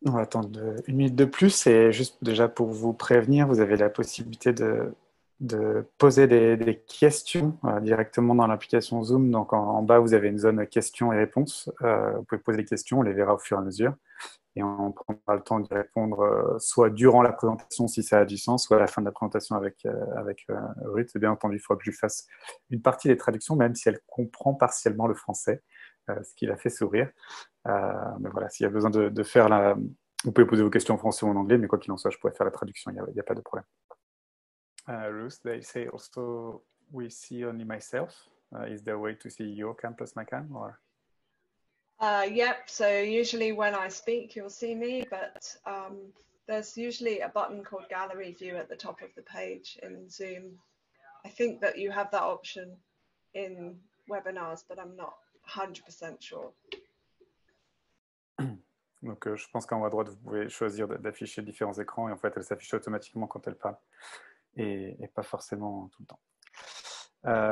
On va attendre une minute de plus et juste déjà pour vous prévenir, vous avez la possibilité de poser des questions directement dans l'application Zoom. Donc en bas, vous avez une zone questions et réponses. Vous pouvez poser des questions, on les verra au fur et à mesure. Et on prendra le temps d'y répondre soit durant la présentation si ça a du sens, soit à la fin de la présentation avec Ruth. Et bien entendu, il faudra que je lui fasse une partie des traductions, même si elle comprend partiellement le français, ce qui la fait sourire. Mais voilà, s'il y a besoin de faire la... Vous pouvez poser vos questions en français ou en anglais, mais quoi qu'il en soit, je pourrais faire la traduction, il n'y a pas de problème. Ruth, they say also, we see only myself. Is there a way to see your campus, Macan? Or... Yep, so usually when I speak, you'll see me, but there's usually a button called Gallery View at the top of the page in Zoom. I think that you have that option in webinars, but I'm not 100% sure. Donc, je pense qu'en haut à droite, vous pouvez choisir d'afficher différents écrans et en fait, elle s'affiche automatiquement quand elle parle et pas forcément tout le temps.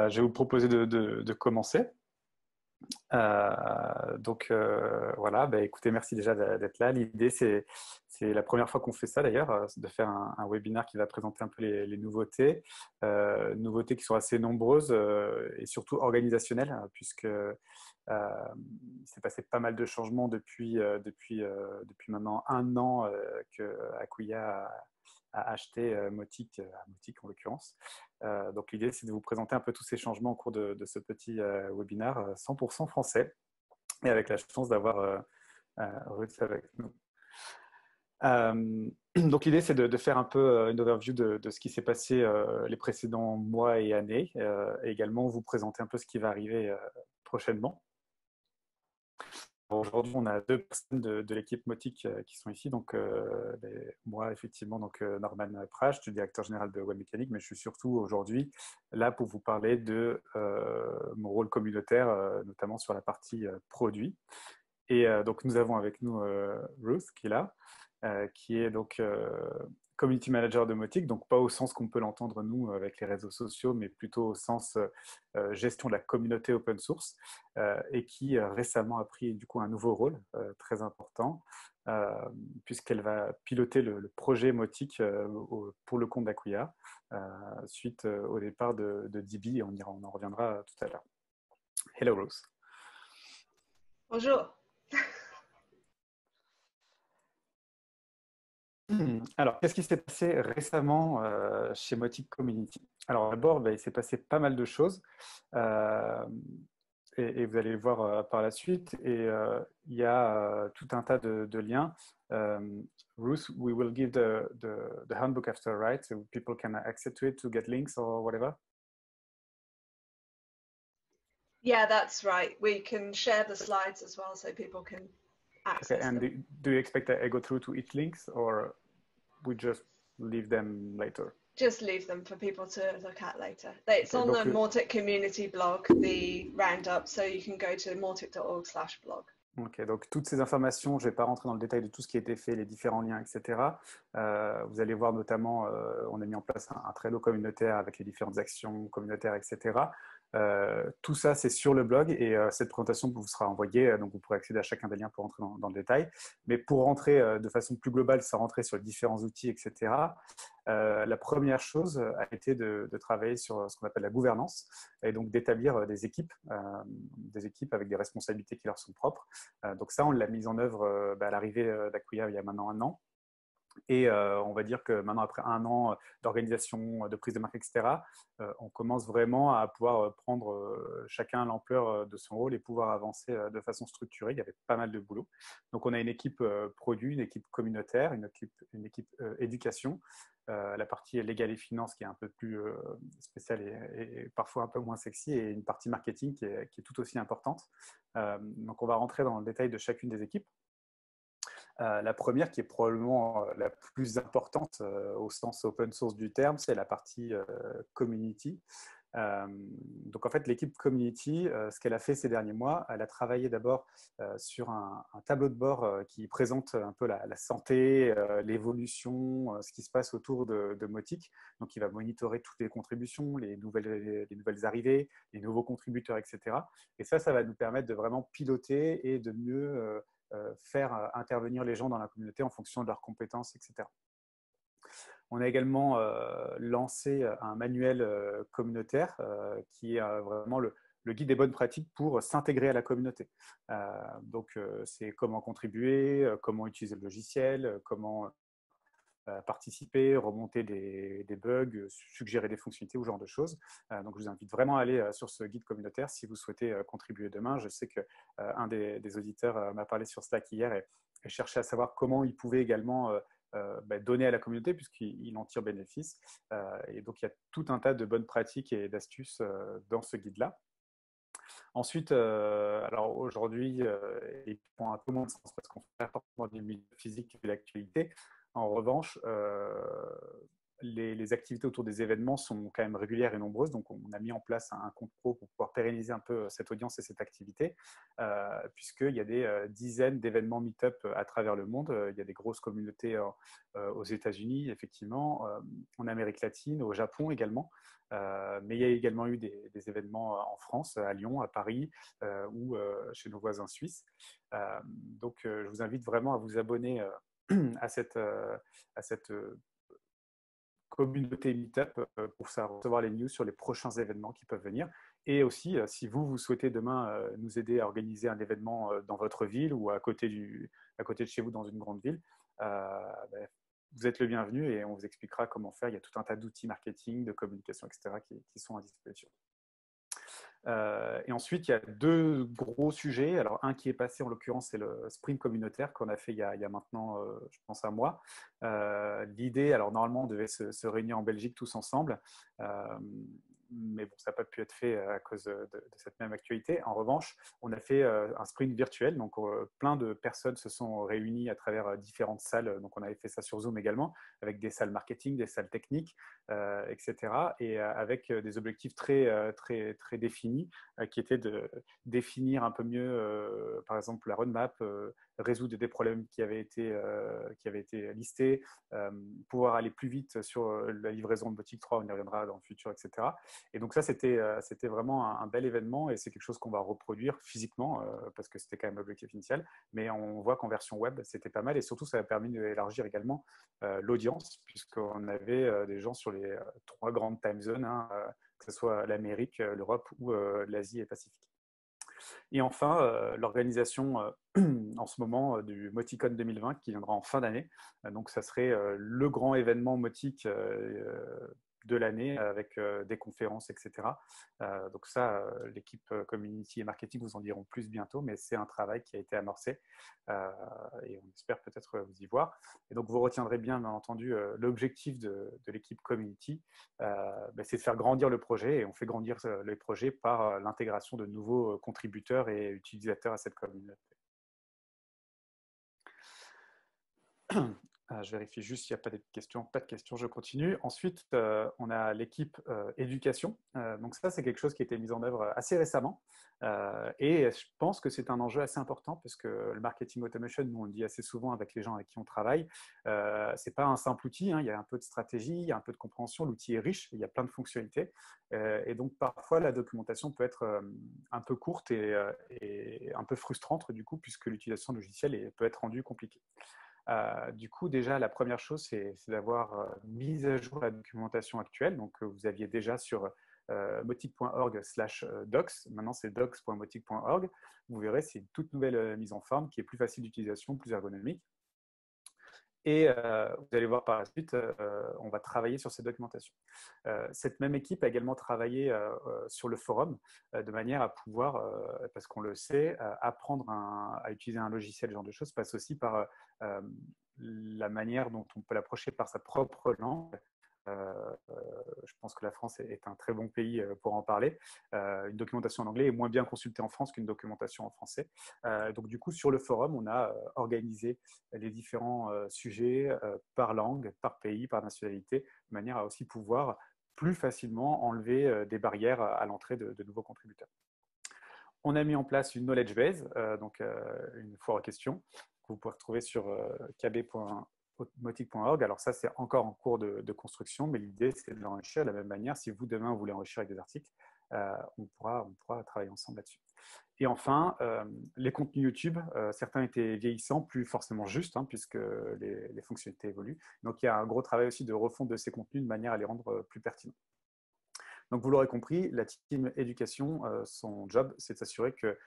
Je vais vous proposer de commencer. Voilà, bah, écoutez, merci déjà d'être là. L'idée, c'est la première fois qu'on fait ça d'ailleurs, de faire un webinaire qui va présenter un peu les nouveautés, nouveautés qui sont assez nombreuses et surtout organisationnelles, puisque il s'est passé pas mal de changements depuis maintenant un an que Acquia a acheté Mautic, Mautic en l'occurrence. Donc l'idée, c'est de vous présenter un peu tous ces changements au cours de ce petit webinaire 100% français et avec la chance d'avoir Ruth avec nous. Donc l'idée, c'est de faire un peu une overview de ce qui s'est passé les précédents mois et années et également vous présenter un peu ce qui va arriver prochainement. Aujourd'hui, on a deux personnes de l'équipe Mautic qui sont ici. Donc, moi, effectivement, donc, Norman Pracht, je suis directeur général de Web Mécanique, mais je suis surtout aujourd'hui là pour vous parler de mon rôle communautaire, notamment sur la partie produit. Et donc, nous avons avec nous Ruth qui est là, qui est donc community manager de Mautic, donc pas au sens qu'on peut l'entendre nous avec les réseaux sociaux, mais plutôt au sens gestion de la communauté open source, et qui récemment a pris du coup un nouveau rôle très important, puisqu'elle va piloter le projet Mautic pour le compte d'Acquia, suite au départ de DB, et on en reviendra tout à l'heure. Hello Ruth. Bonjour. Alors, qu'est-ce qui s'est passé récemment chez Mautic Community? Alors, d'abord, il s'est passé pas mal de choses euh, et vous allez le voir par la suite. Et il y a tout un tas de liens. Ruth, we will give the handbook after, right? So people can access to it to get links or whatever. Yeah, that's right. We can share the slides as well so people can access and them. do you expect that I go through to each links or we just leave them later? Just leave them for people to look at later. It's on the Mautic community blog, the roundup, so you can go to mautic.org/blog. Ok, donc toutes ces informations, je ne vais pas rentrer dans le détail de tout ce qui a été fait, les différents liens, etc. Vous allez voir notamment, on a mis en place un Trello communautaire avec les différentes actions communautaires, etc. Tout ça, c'est sur le blog et cette présentation vous sera envoyée, donc vous pourrez accéder à chacun des liens pour rentrer dans le détail. Mais pour rentrer de façon plus globale, sans rentrer sur les différents outils, etc., la première chose a été de travailler sur ce qu'on appelle la gouvernance et donc d'établir des équipes avec des responsabilités qui leur sont propres. Donc ça, on l'a mis en œuvre à l'arrivée d'Acquia il y a maintenant un an. Et on va dire que maintenant, après un an d'organisation, de prise de marque, etc., on commence vraiment à pouvoir prendre chacun l'ampleur de son rôle et pouvoir avancer de façon structurée. Il y avait pas mal de boulot. Donc, on a une équipe produit, une équipe communautaire, une équipe éducation, la partie légale et finance qui est un peu plus spéciale et parfois un peu moins sexy, et une partie marketing qui est tout aussi importante. Donc, on va rentrer dans le détail de chacune des équipes. La première, qui est probablement la plus importante au sens open source du terme, c'est la partie community. Donc en fait, l'équipe community, ce qu'elle a fait ces derniers mois, elle a travaillé d'abord sur un tableau de bord qui présente un peu la santé, l'évolution, ce qui se passe autour de Mautic. Donc il va monitorer toutes les contributions, les nouvelles arrivées, les nouveaux contributeurs, etc. Et ça va nous permettre de vraiment piloter et de mieux faire intervenir les gens dans la communauté en fonction de leurs compétences, etc. On a également lancé un manuel communautaire qui est vraiment le guide des bonnes pratiques pour s'intégrer à la communauté. Donc, c'est comment contribuer, comment utiliser le logiciel, comment participer, remonter des bugs, suggérer des fonctionnalités ou ce genre de choses. Donc, je vous invite vraiment à aller sur ce guide communautaire si vous souhaitez contribuer demain. Je sais qu'un des auditeurs m'a parlé sur Slack hier et cherchait à savoir comment il pouvait également donner à la communauté puisqu'il en tire bénéfice. Et donc, il y a tout un tas de bonnes pratiques et d'astuces dans ce guide-là. Ensuite, alors aujourd'hui, ils font un peu moins de sens parce qu'on fait forcément du milieu physique de l'actualité. En revanche, les activités autour des événements sont quand même régulières et nombreuses. Donc, on a mis en place un compte pro pour pouvoir pérenniser un peu cette audience et cette activité, puisqu'il y a des dizaines d'événements meet-up à travers le monde. Il y a des grosses communautés aux États-Unis, effectivement, en Amérique latine, au Japon également. Mais il y a également eu des événements en France, à Lyon, à Paris ou chez nos voisins suisses. Donc, je vous invite vraiment à vous abonner à cette communauté Meetup pour recevoir les news sur les prochains événements qui peuvent venir. Et aussi, si vous souhaitez demain nous aider à organiser un événement dans votre ville ou à côté de chez vous dans une grande ville, vous êtes le bienvenu et on vous expliquera comment faire. Il y a tout un tas d'outils marketing, de communication, etc. qui sont à disposition. Et ensuite, il y a deux gros sujets. Alors, un qui est passé, en l'occurrence, c'est le sprint communautaire qu'on a fait il y a maintenant, je pense, un mois. L'idée, alors normalement, on devait se réunir en Belgique tous ensemble. Mais bon, ça n'a pas pu être fait à cause de cette même actualité. En revanche, on a fait un sprint virtuel. Donc, plein de personnes se sont réunies à travers différentes salles. Donc, on avait fait ça sur Zoom également, avec des salles marketing, des salles techniques, etc. Et avec des objectifs très définis, qui étaient de définir un peu mieux, par exemple, la roadmap, résoudre des problèmes qui avaient été listés, pouvoir aller plus vite sur la livraison de Boutique 3, on y reviendra dans le futur, etc. Et donc ça, c'était vraiment un bel événement et c'est quelque chose qu'on va reproduire physiquement parce que c'était quand même l'objectif initial. Mais on voit qu'en version web, c'était pas mal et surtout, ça a permis d'élargir également l'audience puisqu'on avait des gens sur les trois grandes time zones, hein, que ce soit l'Amérique, l'Europe ou l'Asie et Pacifique. Et enfin, l'organisation en ce moment du Moticon 2020 qui viendra en fin d'année. Donc, ça serait le grand événement Motic de l'année avec des conférences, etc. Donc ça, l'équipe community et marketing vous en diront plus bientôt, mais c'est un travail qui a été amorcé et on espère peut-être vous y voir. Et donc vous retiendrez bien entendu l'objectif de l'équipe community, c'est de faire grandir le projet et on fait grandir les projets par l'intégration de nouveaux contributeurs et utilisateurs à cette communauté. Je vérifie juste s'il n'y a pas de questions. Pas de questions, je continue. Ensuite, on a l'équipe éducation. Donc ça, c'est quelque chose qui a été mis en œuvre assez récemment. Et je pense que c'est un enjeu assez important parce que le marketing automation, nous on le dit assez souvent avec les gens avec qui on travaille, ce n'est pas un simple outil, hein. Il y a un peu de stratégie, il y a un peu de compréhension, l'outil est riche, il y a plein de fonctionnalités. Et donc parfois, la documentation peut être un peu courte et un peu frustrante du coup, puisque l'utilisation logicielle peut être rendue compliquée. Du coup, déjà, la première chose, c'est d'avoir mis à jour la documentation actuelle. Donc, vous aviez déjà sur motic.org/docs. Maintenant, c'est docs.motic.org. Vous verrez, c'est une toute nouvelle mise en forme qui est plus facile d'utilisation, plus ergonomique. Et vous allez voir par la suite, on va travailler sur cette documentation. Cette même équipe a également travaillé sur le forum de manière à pouvoir, parce qu'on le sait, apprendre à utiliser un logiciel, ce genre de choses, passe aussi par la manière dont on peut l'approcher par sa propre langue. Je pense que la France est un très bon pays pour en parler. Une documentation en anglais est moins bien consultée en France qu'une documentation en français. Donc du coup, sur le forum, on a organisé les différents sujets par langue, par pays, par nationalité, de manière à aussi pouvoir plus facilement enlever des barrières à l'entrée de nouveaux contributeurs. On a mis en place une knowledge base, donc une foire aux questions, que vous pouvez retrouver sur kb.motic.org. Alors ça, c'est encore en cours de construction, mais l'idée, c'est de l'enrichir de la même manière. Si vous, demain, vous voulez enrichir avec des articles, on pourra travailler ensemble là-dessus. Et enfin, les contenus YouTube, certains étaient vieillissants, plus forcément justes, hein, puisque les fonctionnalités évoluent. Donc, il y a un gros travail aussi de refonte de ces contenus de manière à les rendre plus pertinents. Donc, vous l'aurez compris, la team éducation, son job, c'est de s'assurer que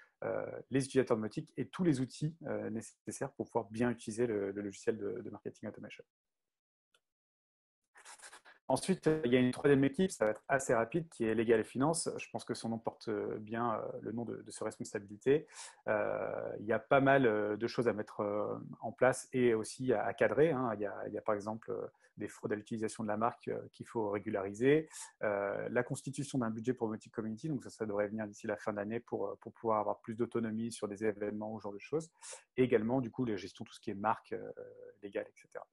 les utilisateurs de Mautic aient tous les outils nécessaires pour pouvoir bien utiliser le logiciel de marketing automation. Ensuite, il y a une troisième équipe, ça va être assez rapide, qui est Légal et Finance. Je pense que son nom porte bien le nom de ce responsabilité. Il y a pas mal de choses à mettre en place et aussi à cadrer, hein. Il y a par exemple des fraudes à l'utilisation de la marque qu'il faut régulariser. La constitution d'un budget pour Mautic Community, donc ça devrait venir d'ici la fin d'année pour pouvoir avoir plus d'autonomie sur des événements ou ce genre de choses. Et également, du coup, la gestion de tout ce qui est marque légale, etc.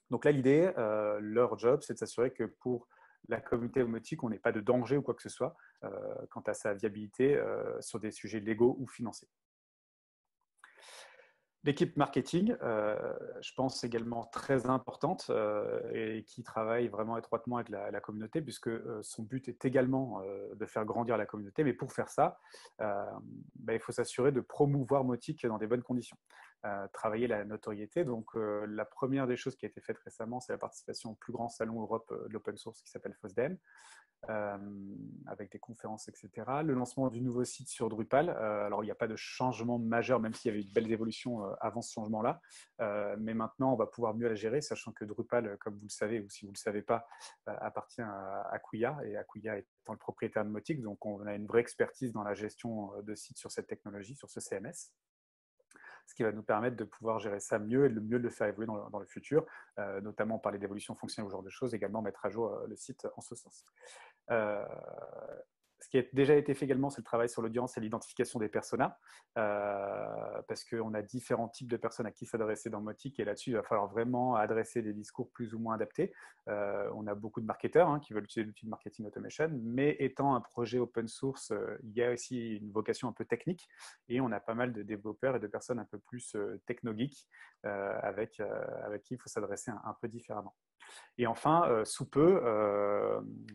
Donc là, l'idée, leur job, c'est de s'assurer que pour la communauté Mautic, on n'ait pas de danger ou quoi que ce soit quant à sa viabilité sur des sujets légaux ou financiers. L'équipe marketing, je pense également très importante et qui travaille vraiment étroitement avec la communauté, puisque son but est également de faire grandir la communauté. Mais pour faire ça, il faut s'assurer de promouvoir Mautic dans des bonnes conditions. Travailler la notoriété. Donc, la première des choses qui a été faite récemment, c'est la participation au plus grand salon Europe de l'open source qui s'appelle FOSDEM. Avec des conférences, etc. Le lancement du nouveau site sur Drupal. Alors, il n'y a pas de changement majeur, même s'il y avait eu de belles évolutions avant ce changement-là. Mais maintenant, on va pouvoir mieux la gérer, sachant que Drupal, comme vous le savez, ou si vous ne le savez pas, appartient à Acquia, et Acquia étant le propriétaire de Mautic. Donc, on a une vraie expertise dans la gestion de sites sur cette technologie, sur ce CMS. Ce qui va nous permettre de pouvoir gérer ça mieux et de mieux le faire évoluer dans le futur, notamment parler d'évolution fonctionnelle ou ce genre de choses, également mettre à jour le site en ce sens. Ce qui a déjà été fait également, c'est le travail sur l'audience et l'identification des personas, parce qu'on a différents types de personnes à qui s'adresser dans Mautic, et là-dessus, il va falloir vraiment adresser des discours plus ou moins adaptés. On a beaucoup de marketeurs qui veulent utiliser l'outil de marketing automation, mais étant un projet open source, il y a aussi une vocation un peu technique, et on a pas mal de développeurs et de personnes un peu plus techno-geeks, avec qui il faut s'adresser un peu différemment. Et enfin, sous peu,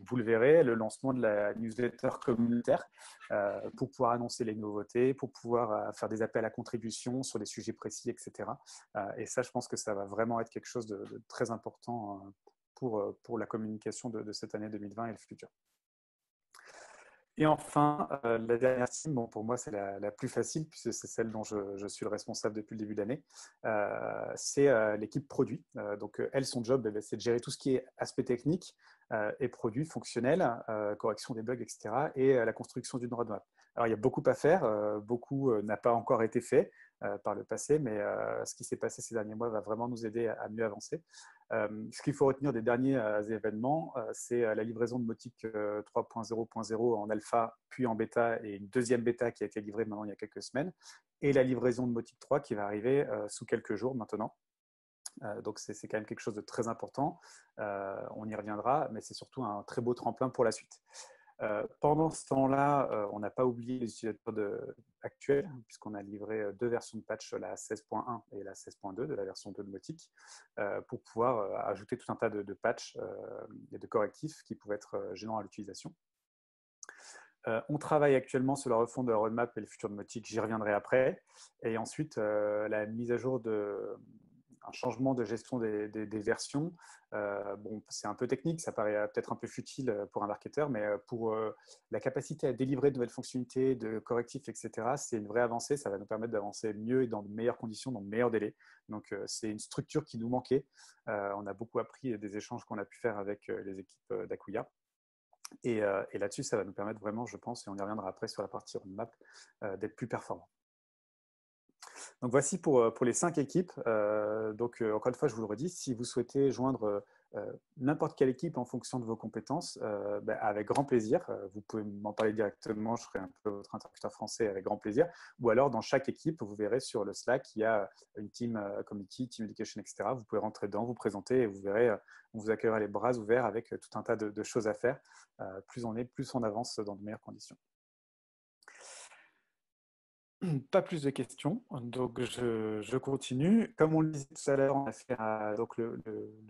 vous le verrez, le lancement de la newsletter communautaire pour pouvoir annoncer les nouveautés, pour pouvoir faire des appels à contribution sur des sujets précis, etc. Et ça, je pense que ça va vraiment être quelque chose de très important pour la communication de cette année 2020 et le futur. Et enfin, la dernière team, bon, pour moi, c'est la plus facile, puisque c'est celle dont je suis le responsable depuis le début d'année. C'est l'équipe produit. Donc, elle, son job, c'est de gérer tout ce qui est aspect technique et produit fonctionnel, correction des bugs, etc. et la construction d'une roadmap. Alors, il y a beaucoup à faire. Beaucoup n'a pas encore été fait par le passé, mais ce qui s'est passé ces derniers mois va vraiment nous aider à mieux avancer. Ce qu'il faut retenir des derniers événements, c'est la livraison de Mautic 3.0.0 en alpha, puis en bêta, et une deuxième bêta qui a été livrée maintenant il y a quelques semaines, et la livraison de Mautic 3 qui va arriver sous quelques jours maintenant. Donc c'est quand même quelque chose de très important. On y reviendra, mais c'est surtout un très beau tremplin pour la suite. Pendant ce temps-là, on n'a pas oublié les utilisateurs actuels, puisqu'on a livré deux versions de patch, la 16.1 et la 16.2 de la version 2 de Mautic, pour pouvoir ajouter tout un tas de patchs et de correctifs qui pouvaient être gênants à l'utilisation. On travaille actuellement sur la refonte de la roadmap et le futur de Mautic, j'y reviendrai après. Et ensuite, la mise à jour un changement de gestion des versions. Bon, c'est un peu technique, ça paraît peut-être un peu futile pour un marketeur, mais pour la capacité à délivrer de nouvelles fonctionnalités, de correctifs, etc., c'est une vraie avancée. Ça va nous permettre d'avancer mieux et dans de meilleures conditions, dans de meilleurs délais. Donc, c'est une structure qui nous manquait. On a beaucoup appris des échanges qu'on a pu faire avec les équipes d'Acquia. Et là-dessus, ça va nous permettre vraiment, je pense, et on y reviendra après sur la partie roadmap, d'être plus performants. Donc voici pour les 5 équipes. Donc encore une fois, je vous le redis, si vous souhaitez joindre n'importe quelle équipe en fonction de vos compétences, avec grand plaisir. Vous pouvez m'en parler directement, je serai un peu votre interlocuteur français avec grand plaisir. Ou alors dans chaque équipe, vous verrez sur le Slack, il y a une team community, team education, etc. Vous pouvez rentrer dedans, vous présenter et vous verrez, on vous accueillera les bras ouverts avec tout un tas de choses à faire. Plus on avance dans de meilleures conditions. pas plus de questions, donc je continue. Comme on le disait tout à l'heure, on a fait donc le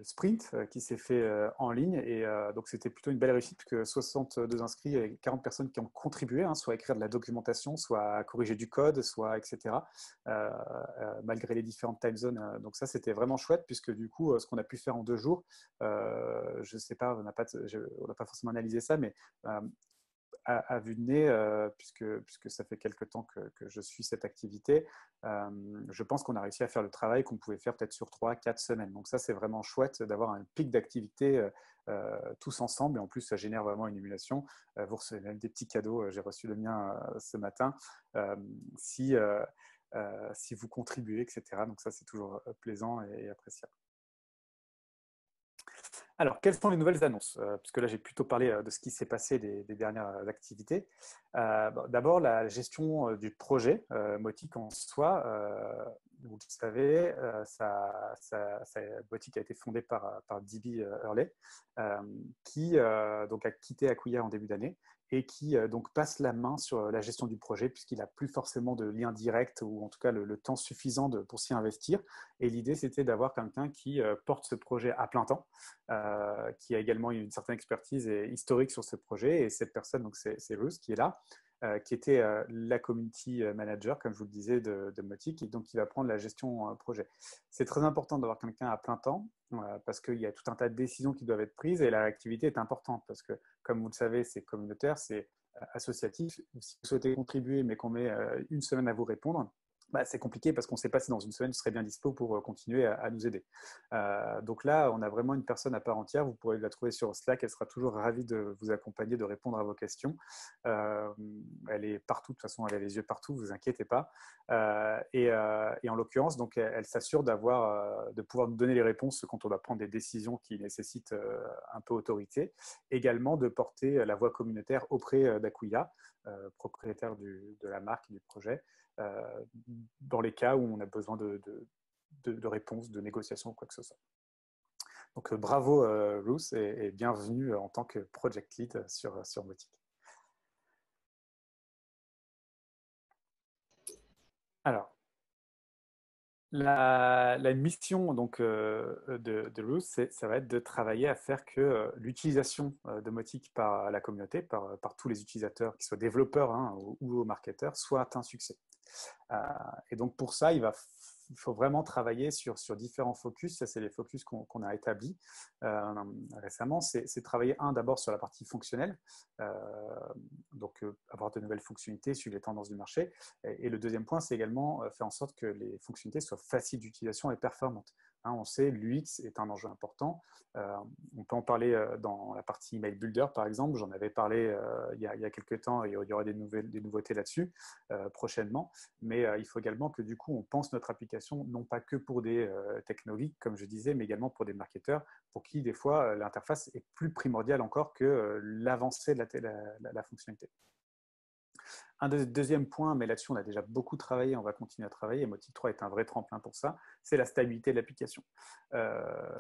sprint qui s'est fait en ligne et donc c'était plutôt une belle réussite puisque 62 inscrits et 40 personnes qui ont contribué, hein, soit à écrire de la documentation, soit à corriger du code, soit etc. Malgré les différentes time zones. Donc ça c'était vraiment chouette puisque du coup ce qu'on a pu faire en 2 jours, je ne sais pas, on n'a pas forcément analysé ça, mais à vue de nez, puisque ça fait quelque temps que je suis cette activité, je pense qu'on a réussi à faire le travail qu'on pouvait faire peut-être sur 3-4 semaines. Donc ça, c'est vraiment chouette d'avoir un pic d'activité tous ensemble. Et en plus, ça génère vraiment une émulation. Vous recevez même des petits cadeaux. J'ai reçu le mien ce matin. Si, si vous contribuez, etc. Donc ça, c'est toujours plaisant et appréciable. Alors, quelles sont les nouvelles annonces? Puisque là, j'ai plutôt parlé de ce qui s'est passé des dernières activités. D'abord, la gestion du projet Mautic en soi. Vous le savez, Mautic a été fondé par DB Hurley, qui donc a quitté Acquia en début d'année et qui donc passe la main sur la gestion du projet puisqu'il n'a plus forcément de lien direct ou en tout cas le temps suffisant pour s'y investir. Et l'idée, c'était d'avoir quelqu'un qui porte ce projet à plein temps, qui a également une certaine expertise et historique sur ce projet. Et cette personne, donc c'est Ruth qui est là, qui était la community manager, comme je vous le disais, de Mautic, et donc qui va prendre la gestion projet. C'est très important d'avoir quelqu'un à plein temps parce qu'il y a tout un tas de décisions qui doivent être prises et l'activité est importante parce que, comme vous le savez, c'est communautaire, c'est associatif. Si vous souhaitez contribuer, mais qu'on met une semaine à vous répondre, c'est compliqué parce qu'on ne sait pas si dans une semaine, vous serez bien dispo pour continuer à nous aider. Donc là, on a vraiment une personne à part entière. Vous pourrez la trouver sur Slack. Elle sera toujours ravie de vous accompagner, de répondre à vos questions. Elle est partout. De toute façon, elle a les yeux partout. Vous inquiétez pas. Et en l'occurrence, donc, elle s'assure de pouvoir nous donner les réponses quand on doit prendre des décisions qui nécessitent un peu autorité. Également, de porter la voix communautaire auprès d'Acquia, propriétaire de la marque et du projet, dans les cas où on a besoin de réponses, de négociations ou quoi que ce soit. Donc bravo Ruth et bienvenue en tant que project lead sur Mautic. Alors, la mission donc, de Ruth, ça va être de travailler à faire que l'utilisation de Mautic par la communauté, par tous les utilisateurs, qu'ils soient développeurs hein, ou marketeurs, soit un succès. Et donc pour ça, il faut vraiment travailler sur différents focus. Ça, c'est les focus qu'on a établis récemment. C'est travailler, d'abord sur la partie fonctionnelle, donc avoir de nouvelles fonctionnalités, suivre les tendances du marché. Et le deuxième point, c'est également faire en sorte que les fonctionnalités soient faciles d'utilisation et performantes. Hein, on sait, l'UX est un enjeu important. On peut en parler dans la partie email builder, par exemple. J'en avais parlé il y a quelques temps et il y aura des nouveautés là-dessus prochainement. Mais il faut également que du coup, on pense notre application non pas que pour des technologiques, comme je disais, mais également pour des marketeurs, pour qui des fois l'interface est plus primordiale encore que l'avancée de la fonctionnalité. Un deuxième point, mais là-dessus on a déjà beaucoup travaillé, on va continuer à travailler, et Mautic 3 est un vrai tremplin pour ça, c'est la stabilité de l'application.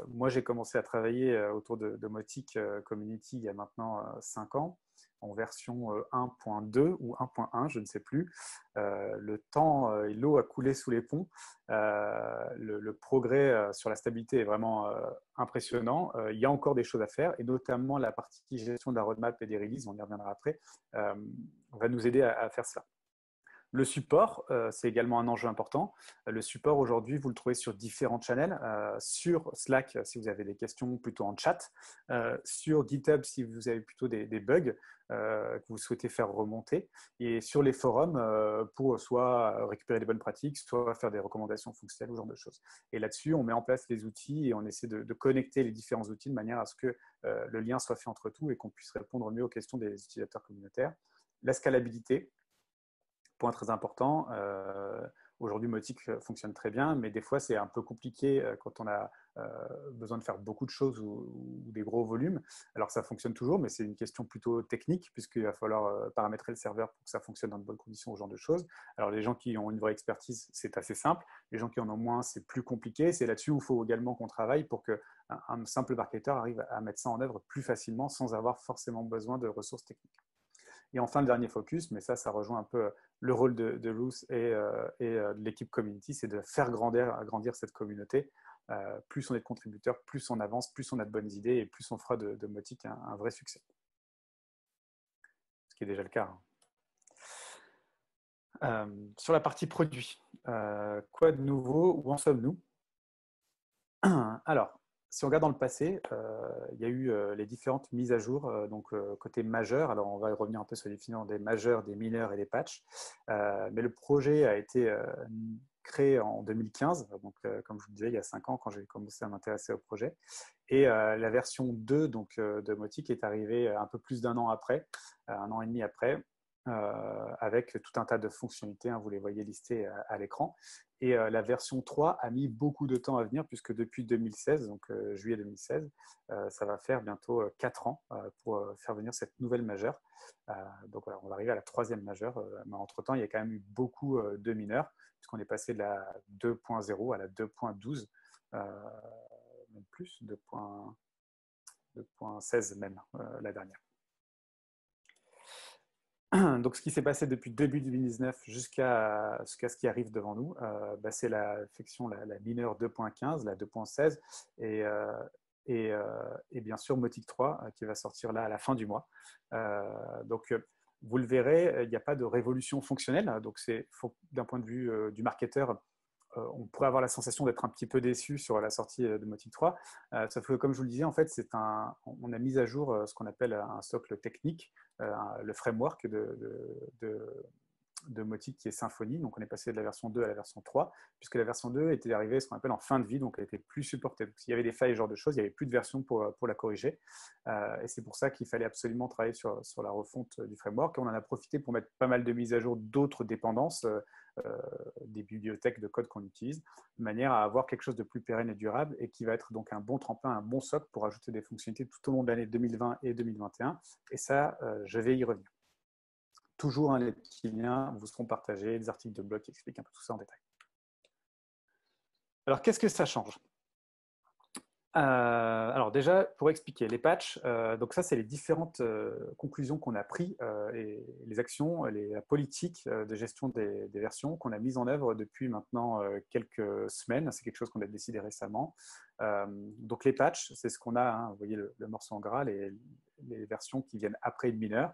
Moi j'ai commencé à travailler autour de Mautic Community il y a maintenant 5 ans, en version 1.2 ou 1.1, je ne sais plus. Le temps et l'eau a coulé sous les ponts. Le progrès sur la stabilité est vraiment impressionnant. Il y a encore des choses à faire, et notamment la partie gestion de la roadmap et des releases, on y reviendra après, va nous aider à faire cela. Le support, c'est également un enjeu important. Le support, aujourd'hui, vous le trouvez sur différents channels. Sur Slack, si vous avez des questions, plutôt en chat. Sur GitHub, si vous avez plutôt des bugs que vous souhaitez faire remonter. Et sur les forums, pour soit récupérer des bonnes pratiques, soit faire des recommandations fonctionnelles, ou ce genre de choses. Et là-dessus, on met en place les outils et on essaie de connecter les différents outils de manière à ce que le lien soit fait entre tout et qu'on puisse répondre mieux aux questions des utilisateurs communautaires. La scalabilité, point très important. Aujourd'hui, Mautic fonctionne très bien, mais des fois, c'est un peu compliqué quand on a besoin de faire beaucoup de choses ou des gros volumes. Alors, ça fonctionne toujours, mais c'est une question plutôt technique, puisqu'il va falloir paramétrer le serveur pour que ça fonctionne dans de bonnes conditions, ce genre de choses. Alors, les gens qui ont une vraie expertise, c'est assez simple. Les gens qui en ont moins, c'est plus compliqué. C'est là-dessus où il faut également qu'on travaille pour qu'un simple marketeur arrive à mettre ça en œuvre plus facilement sans avoir forcément besoin de ressources techniques. Et enfin, le dernier focus, mais ça rejoint un peu le rôle de Ruth et de l'équipe community, c'est de faire grandir cette communauté. Plus on est de contributeurs, plus on avance, plus on a de bonnes idées et plus on fera de Mautic un vrai succès. Ce qui est déjà le cas. Sur la partie produit, quoi de nouveau? Où en sommes-nous? Alors, si on regarde dans le passé, il y a eu les différentes mises à jour, donc côté majeur. Alors, on va revenir un peu sur les définitions des majeurs, des mineurs et des patchs. Mais le projet a été créé en 2015, donc comme je vous le disais, il y a 5 ans quand j'ai commencé à m'intéresser au projet. Et la version 2 donc, de Mautic est arrivée un peu plus d'un an après, 1 an et demi après, avec tout un tas de fonctionnalités, hein, vous les voyez listées à l'écran. Et la version 3 a mis beaucoup de temps à venir, puisque depuis 2016, donc juillet 2016, ça va faire bientôt 4 ans pour faire venir cette nouvelle majeure. Donc voilà, on va arriver à la 3e majeure. Mais entre-temps, il y a quand même eu beaucoup de mineurs, puisqu'on est passé de la 2.0 à la 2.12, même plus, 2.16 même, la dernière. Donc, ce qui s'est passé depuis début 2019 jusqu'à ce qui arrive devant nous, c'est la mineure 2.15, la 2.16 et bien sûr Mautic 3 qui va sortir là à la fin du mois. Donc, vous le verrez, il n'y a pas de révolution fonctionnelle. Donc, d'un point de vue du marketeur, on pourrait avoir la sensation d'être un petit peu déçu sur la sortie de Mautic 3. Sauf que, comme je vous le disais, en fait, on a mis à jour ce qu'on appelle un socle technique, le framework de Mautic qui est Symfony. Donc, on est passé de la version 2 à la version 3, puisque la version 2 était arrivée ce qu'on appelle en fin de vie, donc elle était plus supportée. Donc, s'il y avait des failles, ce genre de choses, il n'y avait plus de version pour la corriger. Et c'est pour ça qu'il fallait absolument travailler sur la refonte du framework. Et on en a profité pour mettre pas mal de mises à jour d'autres dépendances, des bibliothèques de code qu'on utilise, de manière à avoir quelque chose de plus pérenne et durable et qui va être donc un bon tremplin, un bon socle pour ajouter des fonctionnalités tout au long de l'année 2020 et 2021. Et ça, je vais y revenir. Toujours les petits liens vous seront partagés, des articles de blog qui expliquent un peu tout ça en détail. Alors, qu'est-ce que ça change? Alors déjà, pour expliquer les patchs, donc ça, c'est les différentes conclusions qu'on a prises et les actions, la politique de gestion des versions qu'on a mises en œuvre depuis maintenant quelques semaines. C'est quelque chose qu'on a décidé récemment. Donc les patchs, c'est ce qu'on a, hein, vous voyez le morceau en gras, les versions qui viennent après une mineure.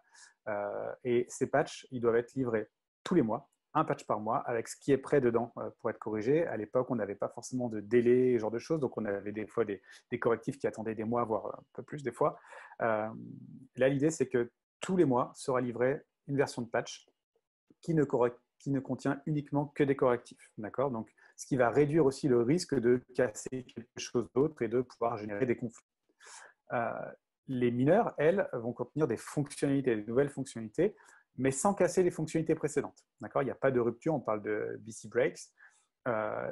Et ces patchs, ils doivent être livrés tous les mois, un patch par mois avec ce qui est prêt dedans pour être corrigé. À l'époque, on n'avait pas forcément de délai, ce genre de choses, donc on avait des fois des correctifs qui attendaient des mois, voire un peu plus des fois. Là, l'idée, c'est que tous les mois sera livrée une version de patch qui ne contient uniquement que des correctifs. D'accord? Donc, ce qui va réduire aussi le risque de casser quelque chose d'autre et de pouvoir générer des conflits. Les mineurs, elles, vont contenir des fonctionnalités, des nouvelles fonctionnalités, mais sans casser les fonctionnalités précédentes. D'accord? Il n'y a pas de rupture, on parle de BC Breaks.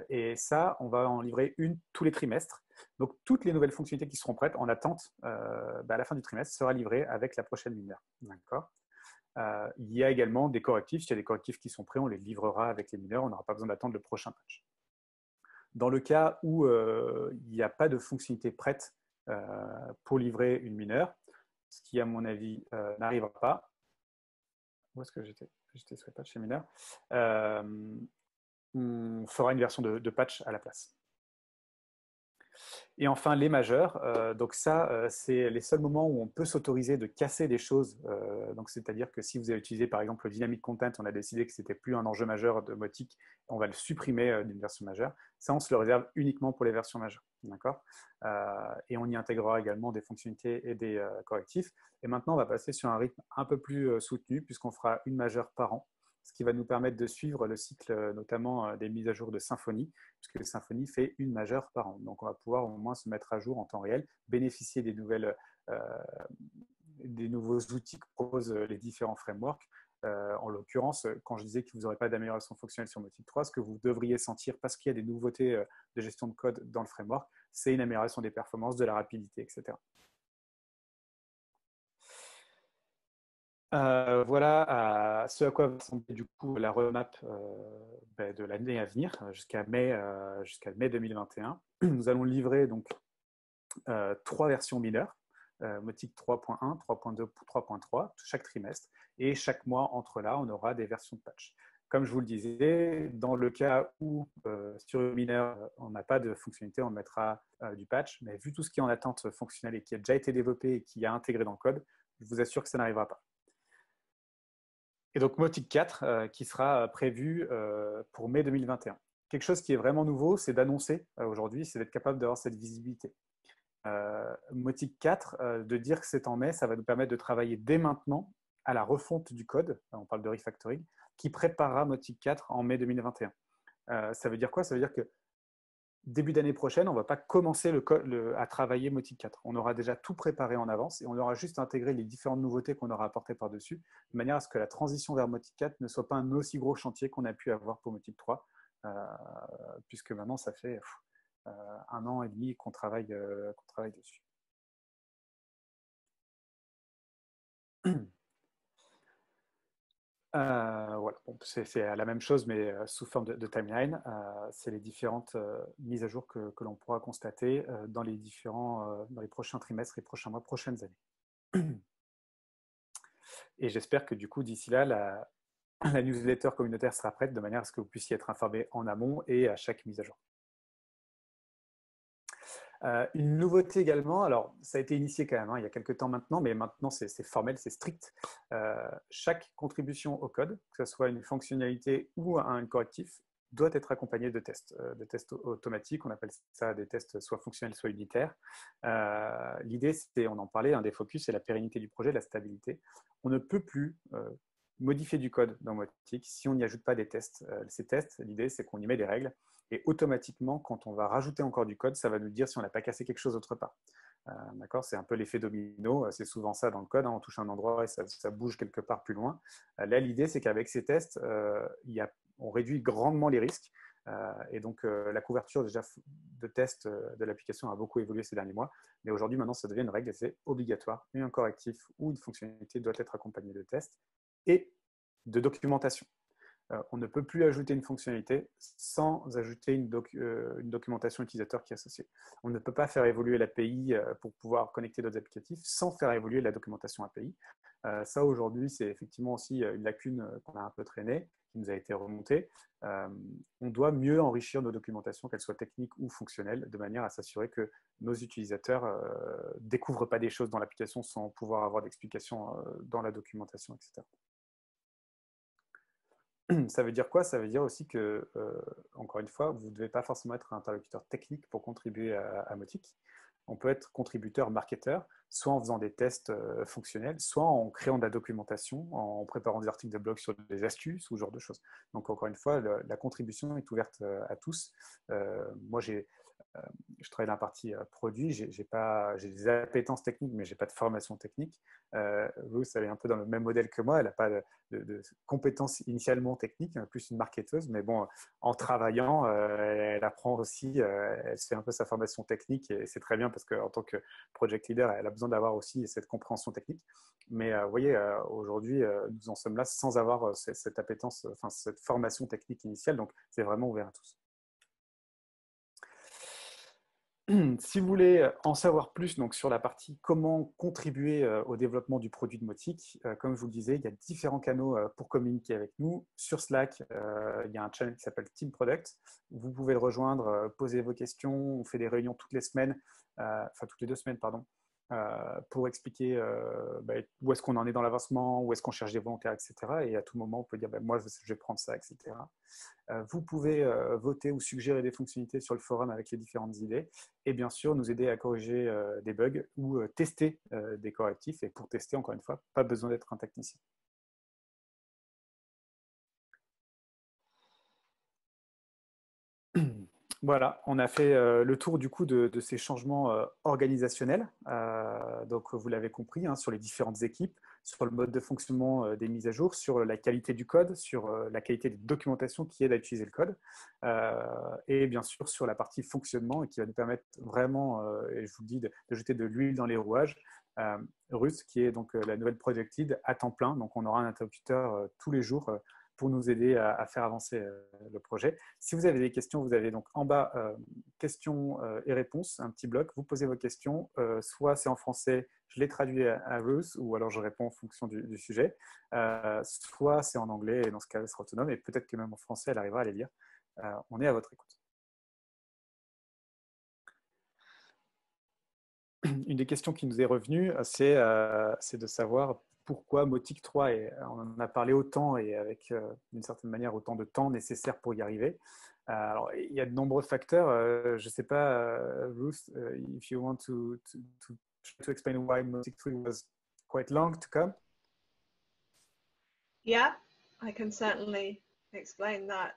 Et ça, on va en livrer une tous les trimestres. Donc, toutes les nouvelles fonctionnalités qui seront prêtes en attente à la fin du trimestre sera livrée avec la prochaine mineur. D'accord? Il y a également des correctifs. S'il y a des correctifs qui sont prêts, on les livrera avec les mineurs. On n'aura pas besoin d'attendre le prochain patch. Dans le cas où il n'y a pas de fonctionnalité prête pour livrer une mineure, ce qui, à mon avis, n'arrivera pas. Où est-ce que j'étais? J'étais sur les patchs chez mineurs. On fera une version de patch à la place. Et enfin, les majeurs. Donc ça, c'est les seuls moments où on peut s'autoriser de casser des choses. Donc c'est-à-dire que si vous avez utilisé par exemple le Dynamic Content, on a décidé que c'était plus un enjeu majeur de Mautic, on va le supprimer d'une version majeure. Ça, on se le réserve uniquement pour les versions majeures. D'accord? Et on y intégrera également des fonctionnalités et des correctifs. Et maintenant, on va passer sur un rythme un peu plus soutenu puisqu'on fera une majeure par an, ce qui va nous permettre de suivre le cycle notamment des mises à jour de Symfony, puisque Symfony fait une majeure par an. Donc, on va pouvoir au moins se mettre à jour en temps réel, bénéficier des nouveaux outils que proposent les différents frameworks. En l'occurrence, quand je disais que vous n'aurez pas d'amélioration fonctionnelle sur Mautic 3, ce que vous devriez sentir, parce qu'il y a des nouveautés de gestion de code dans le framework, c'est une amélioration des performances, de la rapidité, etc. Voilà ce à quoi va ressembler du coup la roadmap de l'année à venir jusqu'à mai 2021. Nous allons livrer donc 3 versions mineures. Mautic 3.1, 3.2, 3.3, chaque trimestre. Et chaque mois, entre là, on aura des versions de patch. Comme je vous le disais, dans le cas où sur le mineur, on n'a pas de fonctionnalité, on mettra du patch. Mais vu tout ce qui est en attente fonctionnelle et qui a déjà été développé et qui est intégré dans le code, je vous assure que ça n'arrivera pas. Et donc Mautic 4 qui sera prévu pour mai 2021. Quelque chose qui est vraiment nouveau, c'est d'annoncer aujourd'hui, c'est d'être capable d'avoir cette visibilité. Mautic 4, de dire que c'est en mai, ça va nous permettre de travailler dès maintenant à la refonte du code, on parle de refactoring, qui préparera Mautic 4 en mai 2021. Ça veut dire quoi? Ça veut dire que début d'année prochaine, on ne va pas commencer à travailler Mautic 4. On aura déjà tout préparé en avance et on aura juste intégré les différentes nouveautés qu'on aura apportées par-dessus, de manière à ce que la transition vers Mautic 4 ne soit pas un aussi gros chantier qu'on a pu avoir pour Mautic 3, puisque maintenant, ça fait 1 an et demi qu'on travaille dessus. Voilà. Bon, c'est la même chose, mais sous forme de timeline. C'est les différentes mises à jour que l'on pourra constater dans les prochains trimestres, les prochains mois, prochaines années. Et j'espère que du coup, d'ici là, la newsletter communautaire sera prête de manière à ce que vous puissiez être informé en amont et à chaque mise à jour. Une nouveauté également, alors ça a été initié quand même il y a quelques temps maintenant, mais maintenant c'est formel, c'est strict. Chaque contribution au code, que ce soit une fonctionnalité ou un correctif, doit être accompagné de tests automatiques. On appelle ça des tests soit fonctionnels, soit unitaires. L'idée, c'est, on en parlait, des focus, c'est la pérennité du projet, la stabilité. On ne peut plus modifier du code dans Mautic si on n'y ajoute pas des tests. Ces tests, l'idée, c'est qu'on y met des règles. Et automatiquement, quand on va rajouter encore du code, ça va nous dire si on n'a pas cassé quelque chose autre part. D'accord, c'est un peu l'effet domino, c'est souvent ça dans le code, on touche un endroit et ça bouge quelque part plus loin. Là, l'idée, c'est qu'avec ces tests, on réduit grandement les risques. Et donc, la couverture déjà de tests de l'application a beaucoup évolué ces derniers mois. Mais aujourd'hui, maintenant, ça devient une règle et c'est obligatoire. Un correctif ou une fonctionnalité doit être accompagné de tests et de documentation. On ne peut plus ajouter une fonctionnalité sans ajouter une documentation utilisateur qui est associée. On ne peut pas faire évoluer l'API pour pouvoir connecter d'autres applicatifs sans faire évoluer la documentation API. Ça, aujourd'hui, c'est effectivement aussi une lacune qu'on a un peu traînée, qui nous a été remontée. On doit mieux enrichir nos documentations, qu'elles soient techniques ou fonctionnelles, de manière à s'assurer que nos utilisateurs ne découvrent pas des choses dans l'application sans pouvoir avoir d'explications dans la documentation, etc. Ça veut dire quoi? Ça veut dire aussi que, encore une fois, vous ne devez pas forcément être un interlocuteur technique pour contribuer à Mautic. On peut être contributeur marketeur, soit en faisant des tests fonctionnels, soit en créant de la documentation, en préparant des articles de blog sur des astuces ou ce genre de choses. Donc, encore une fois, la contribution est ouverte à tous. Moi, je travaille dans la partie produit, j'ai des appétences techniques, mais je n'ai pas de formation technique. Ruth, elle est un peu dans le même modèle que moi, elle n'a pas de compétences initialement techniques, plus une marketeuse, mais bon, en travaillant, elle apprend aussi, elle se fait un peu sa formation technique et c'est très bien parce qu'en tant que project leader, elle a besoin d'avoir aussi cette compréhension technique. Mais vous voyez, aujourd'hui, nous en sommes là sans avoir cette appétence, enfin cette formation technique initiale, donc c'est vraiment ouvert à tous. Si vous voulez en savoir plus donc, sur la partie comment contribuer au développement du produit de Mautic, comme je vous le disais, il y a différents canaux pour communiquer avec nous. Sur Slack, il y a un channel qui s'appelle Team Product. Vous pouvez le rejoindre, poser vos questions. On fait des réunions toutes les semaines, enfin toutes les 2 semaines, pardon, pour expliquer où est-ce qu'on en est dans l'avancement, où est-ce qu'on cherche des volontaires, etc. Et à tout moment, on peut dire moi, je vais prendre ça, etc. Vous pouvez voter ou suggérer des fonctionnalités sur le forum avec les différentes idées et bien sûr nous aider à corriger des bugs ou tester des correctifs. Et pour tester, encore une fois, pas besoin d'être un technicien. Voilà, on a fait le tour du coup de ces changements organisationnels. Donc vous l'avez compris, sur les différentes équipes, sur le mode de fonctionnement des mises à jour, sur la qualité du code, sur la qualité des documentations qui aident à utiliser le code, et bien sûr sur la partie fonctionnement qui va nous permettre vraiment, et je vous le dis, de jeter de l'huile dans les rouages. Ruth, qui est donc la nouvelle project lead à temps plein, donc on aura un interlocuteur tous les jours pour nous aider à faire avancer le projet. Si vous avez des questions, vous avez donc en bas questions et réponses, un petit bloc. Vous posez vos questions. Soit c'est en français, je les traduis à Ruth, ou alors je réponds en fonction du sujet. Soit c'est en anglais, et dans ce cas, elle sera autonome. Et peut-être que même en français, elle arrivera à les lire. On est à votre écoute. Une des questions qui nous est revenue, c'est de savoir pourquoi Mautic 3, et on en a parlé autant et avec d'une certaine manière autant de temps nécessaire pour y arriver. Alors, il y a de nombreux facteurs. Je ne sais pas, Ruth, if you want to explain why Mautic 3 was quite long to come. Yeah, I can certainly explain that.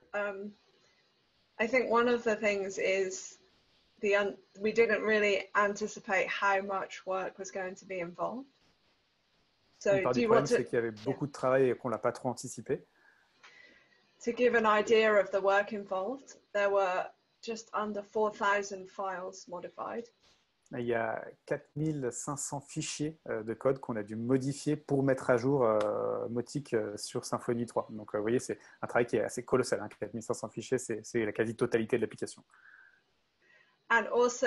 I think one of the things is we didn't really anticipate how much work was going to be involved. So, Une part du problème, c'est qu'il y avait beaucoup de travail et qu'on ne l'a pas trop anticipé. To give an idea of the work involved, there were just under 4,000 files modified. Il y a 4500 fichiers de code qu'on a dû modifier pour mettre à jour Mautic sur Symfony 3. Donc, vous voyez, c'est un travail qui est assez colossal. Hein. 4500 fichiers, c'est la quasi-totalité de l'application. And also,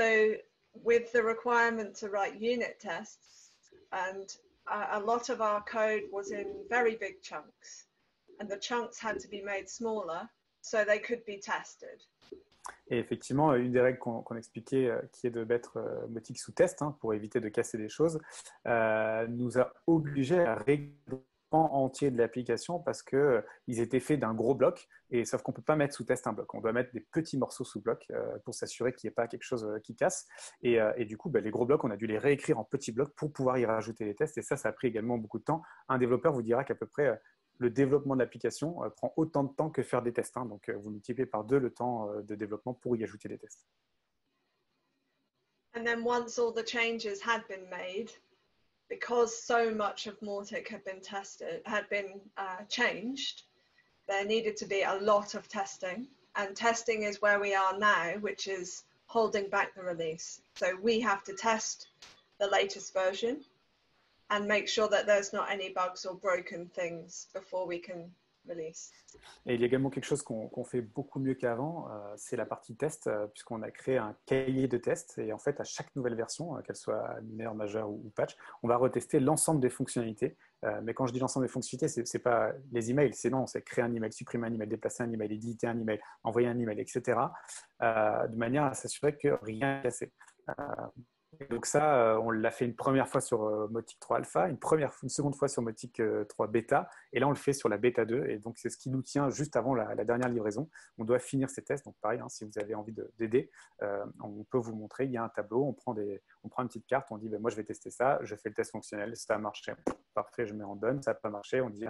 with the requirement to write unit tests, and a lot of our code was in very big chunks, and the chunks had to be made smaller so they could be tested. Et effectivement, une des règles qu'on expliquait, qui est de mettre Mautic sous test pour éviter de casser des choses, nous a obligés à régler le pan entier de l'application parce qu'ils étaient faits d'un gros bloc, et sauf qu'on ne peut pas mettre sous test un bloc. On doit mettre des petits morceaux sous bloc pour s'assurer qu'il n'y ait pas quelque chose qui casse. Et du coup, les gros blocs, on a dû les réécrire en petits blocs pour pouvoir y rajouter les tests. Et ça a pris également beaucoup de temps. Un développeur vous dira qu'à peu près le développement de l'application prend autant de temps que faire des tests. Donc, vous multipliez par 2 le temps de développement pour y ajouter des tests. And then once all the changes had been made, because so much of Mautic had been changed, there needed to be a lot of testing. And testing is where we are now, which is holding back the release. So we have to test the latest version and make sure that there's not any bugs or broken things before we can release. Et il y a également quelque chose qu'on fait beaucoup mieux qu'avant, c'est la partie test, puisqu'on a créé un cahier de tests. Et en fait, à chaque nouvelle version, qu'elle soit mineure, majeure ou patch, on va retester l'ensemble des fonctionnalités. Mais quand je dis l'ensemble des fonctionnalités, c'est pas les emails, c'est créer un email, supprimer un email, déplacer un email, éditer un email, envoyer un email, etc. De manière à s'assurer que rien n'est cassé. Donc ça, on l'a fait une première fois sur Mautic 3 Alpha, une seconde fois sur Mautic 3 Beta, et là on le fait sur la Beta 2, et donc c'est ce qui nous tient juste avant la dernière livraison. On doit finir ces tests, donc pareil, si vous avez envie d'aider, on peut vous montrer, il y a un tableau, on prend une petite carte, on dit moi je vais tester ça, je fais le test fonctionnel, ça a marché, parfait, je mets en done, ça n'a pas marché, on dit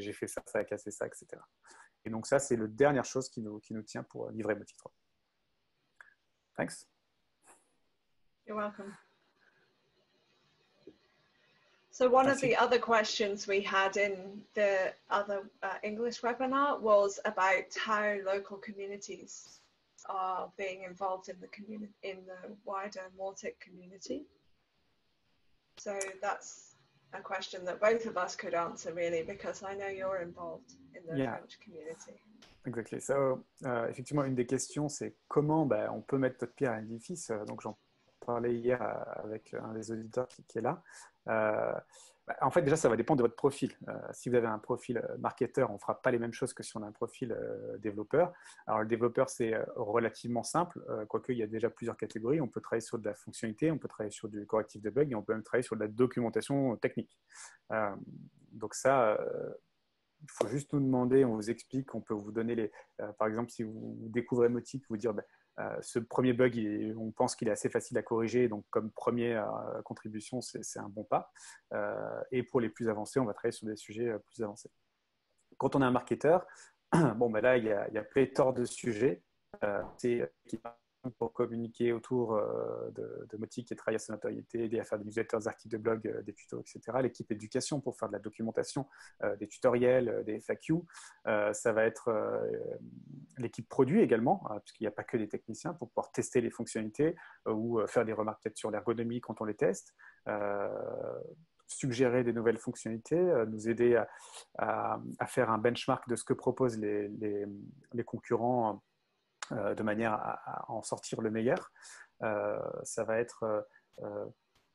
j'ai fait ça, ça a cassé ça, etc. Et donc ça, c'est la dernière chose qui nous tient pour livrer Mautic 3. Thanks. You're welcome. So one of the other questions we had in the other English webinar was about how local communities are being involved in the wider Mautic community. So that's a question that both of us could answer really, because I know you're involved in the French community. Exactly. So, effectivement, une des questions, c'est comment on peut mettre notre pierre à l'édifice. Donc, j'en parlais hier avec un des auditeurs qui est là. En fait, déjà, ça va dépendre de votre profil. Si vous avez un profil marketeur, on ne fera pas les mêmes choses que si on a un profil développeur. Alors, le développeur, c'est relativement simple, quoique il y a déjà plusieurs catégories. On peut travailler sur de la fonctionnalité, on peut travailler sur du correctif de bugs, et on peut même travailler sur de la documentation technique. Donc ça, il faut juste nous demander, on vous explique, on peut vous donner par exemple, si vous découvrez Mautic, vous dire ce premier bug, on pense qu'il est assez facile à corriger, donc comme première contribution, c'est un bon pas. Et pour les plus avancés, on va travailler sur des sujets plus avancés. Quand on est un marketeur, là, il y a pléthore de sujets. C'est pour communiquer autour de Mautic et travailler à sa notoriété, aider à faire des newsletters, des articles de blog, des tutos, etc. L'équipe éducation pour faire de la documentation, des tutoriels, des FAQ. Ça va être l'équipe produit également, puisqu'il n'y a pas que des techniciens pour pouvoir tester les fonctionnalités ou faire des remarques peut-être sur l'ergonomie quand on les teste. suggérer des nouvelles fonctionnalités, nous aider à faire un benchmark de ce que proposent les concurrents de manière à en sortir le meilleur. Ça va être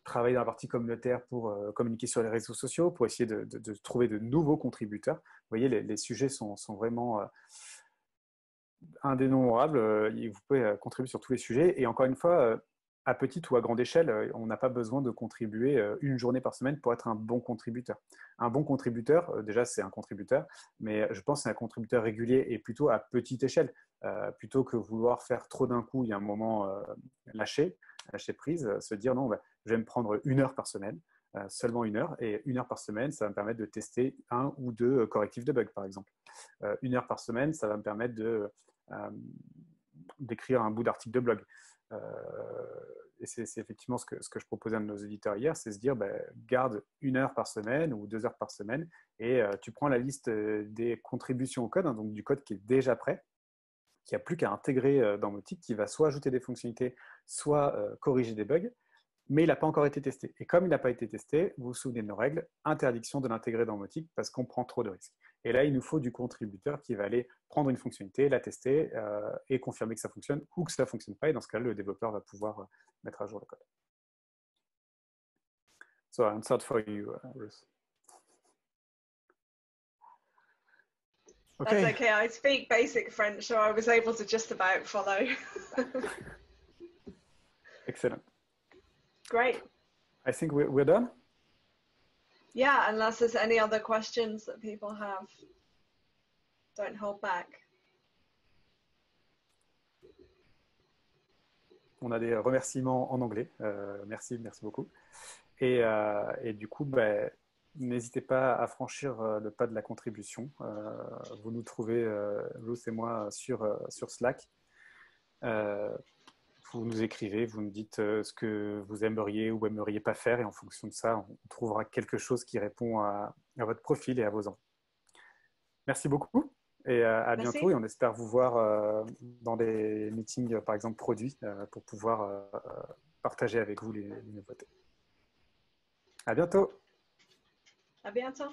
travailler dans la partie communautaire pour communiquer sur les réseaux sociaux, pour essayer de trouver de nouveaux contributeurs. Vous voyez, les sujets sont vraiment indénombrables. Vous pouvez contribuer sur tous les sujets. Et encore une fois, à petite ou à grande échelle, on n'a pas besoin de contribuer une journée par semaine pour être un bon contributeur. Un bon contributeur, déjà, c'est un contributeur, mais je pense que c'est un contributeur régulier et plutôt à petite échelle. Plutôt que vouloir faire trop d'un coup, il y a un moment lâcher prise, se dire non, je vais me prendre 1 heure par semaine, seulement 1 heure, et 1 heure par semaine, ça va me permettre de tester 1 ou 2 correctifs de bugs, par exemple. 1 heure par semaine, ça va me permettre d'écrire un bout d'article de blog. Et c'est effectivement ce que je proposais à nos auditeurs hier, c'est se dire, garde 1 heure par semaine ou 2 heures par semaine, et tu prends la liste des contributions au code, hein, donc du code qui est déjà prêt, qui n'a plus qu'à intégrer dans Mautic, qui va soit ajouter des fonctionnalités, soit corriger des bugs, mais il n'a pas encore été testé. Et comme il n'a pas été testé, vous vous souvenez de nos règles, interdiction de l'intégrer dans Mautic parce qu'on prend trop de risques. Et là, il nous faut du contributeur qui va aller prendre une fonctionnalité, la tester et confirmer que ça fonctionne ou que ça ne fonctionne pas. Et dans ce cas-là, le développeur va pouvoir mettre à jour le code. So I answered for you, Ruth. Okay. That's okay. I speak basic French, so I was able to just about follow. Excellent. Great. I think we're done. Yeah, unless there's any other questions that people have, don't hold back. On a des remerciements en anglais. Merci beaucoup. Et du coup, n'hésitez pas à franchir le pas de la contribution. Vous nous trouvez, Ruth et moi, sur Slack. Vous nous écrivez, vous nous dites ce que vous aimeriez ou aimeriez pas faire, et en fonction de ça, on trouvera quelque chose qui répond à votre profil et à vos envies. Merci beaucoup et à bientôt, et on espère vous voir dans des meetings, par exemple produits, pour pouvoir partager avec vous les nouveautés. À bientôt. À bientôt.